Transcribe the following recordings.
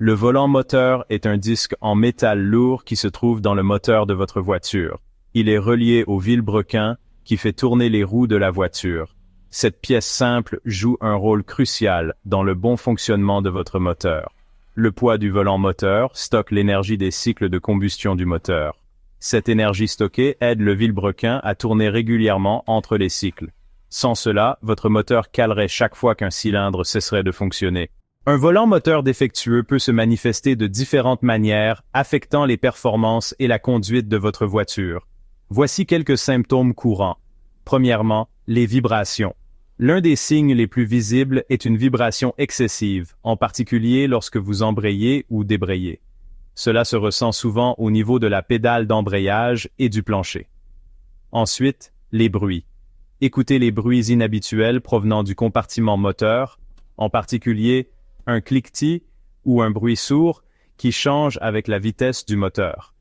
Le volant moteur est un disque en métal lourd qui se trouve dans le moteur de votre voiture. Il est relié au vilebrequin qui fait tourner les roues de la voiture. Cette pièce simple joue un rôle crucial dans le bon fonctionnement de votre moteur. Le poids du volant moteur stocke l'énergie des cycles de combustion du moteur. Cette énergie stockée aide le vilebrequin à tourner régulièrement entre les cycles. Sans cela, votre moteur calerait chaque fois qu'un cylindre cesserait de fonctionner. Un volant moteur défectueux peut se manifester de différentes manières, affectant les performances et la conduite de votre voiture. Voici quelques symptômes courants. Premièrement, les vibrations. L'un des signes les plus visibles est une vibration excessive, en particulier lorsque vous embrayez ou débrayez. Cela se ressent souvent au niveau de la pédale d'embrayage et du plancher. Ensuite, les bruits. Écoutez les bruits inhabituels provenant du compartiment moteur, en particulier un cliquetis ou un bruit sourd qui change avec la vitesse du moteur.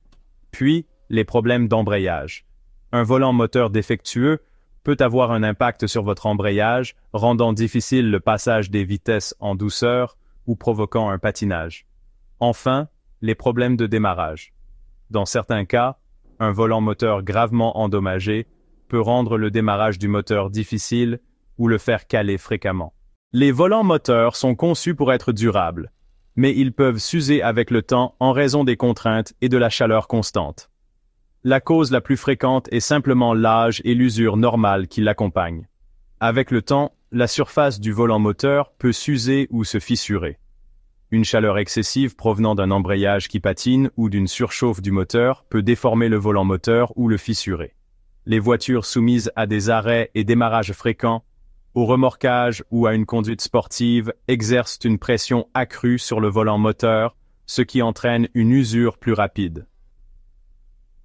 Puis, les problèmes d'embrayage. Un volant moteur défectueux peut avoir un impact sur votre embrayage, rendant difficile le passage des vitesses en douceur ou provoquant un patinage. Enfin, les problèmes de démarrage. Dans certains cas, un volant moteur gravement endommagé peut rendre le démarrage du moteur difficile ou le faire caler fréquemment. Les volants moteurs sont conçus pour être durables, mais ils peuvent s'user avec le temps en raison des contraintes et de la chaleur constante. La cause la plus fréquente est simplement l'âge et l'usure normale qui l'accompagnent. Avec le temps, la surface du volant moteur peut s'user ou se fissurer. Une chaleur excessive provenant d'un embrayage qui patine ou d'une surchauffe du moteur peut déformer le volant moteur ou le fissurer. Les voitures soumises à des arrêts et démarrages fréquents, au remorquage ou à une conduite sportive exercent une pression accrue sur le volant moteur, ce qui entraîne une usure plus rapide.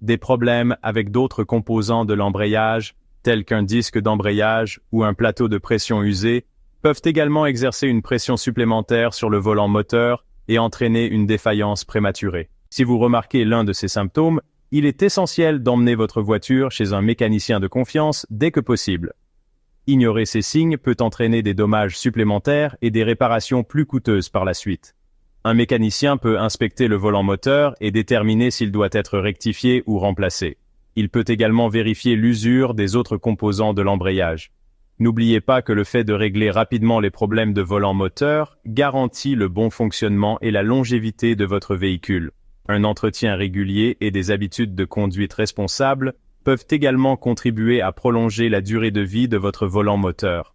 Des problèmes avec d'autres composants de l'embrayage, tels qu'un disque d'embrayage ou un plateau de pression usé, peuvent également exercer une pression supplémentaire sur le volant moteur et entraîner une défaillance prématurée. Si vous remarquez l'un de ces symptômes, il est essentiel d'emmener votre voiture chez un mécanicien de confiance dès que possible. Ignorer ces signes peut entraîner des dommages supplémentaires et des réparations plus coûteuses par la suite. Un mécanicien peut inspecter le volant moteur et déterminer s'il doit être rectifié ou remplacé. Il peut également vérifier l'usure des autres composants de l'embrayage. N'oubliez pas que le fait de régler rapidement les problèmes de volant moteur garantit le bon fonctionnement et la longévité de votre véhicule. Un entretien régulier et des habitudes de conduite responsables peuvent également contribuer à prolonger la durée de vie de votre volant moteur.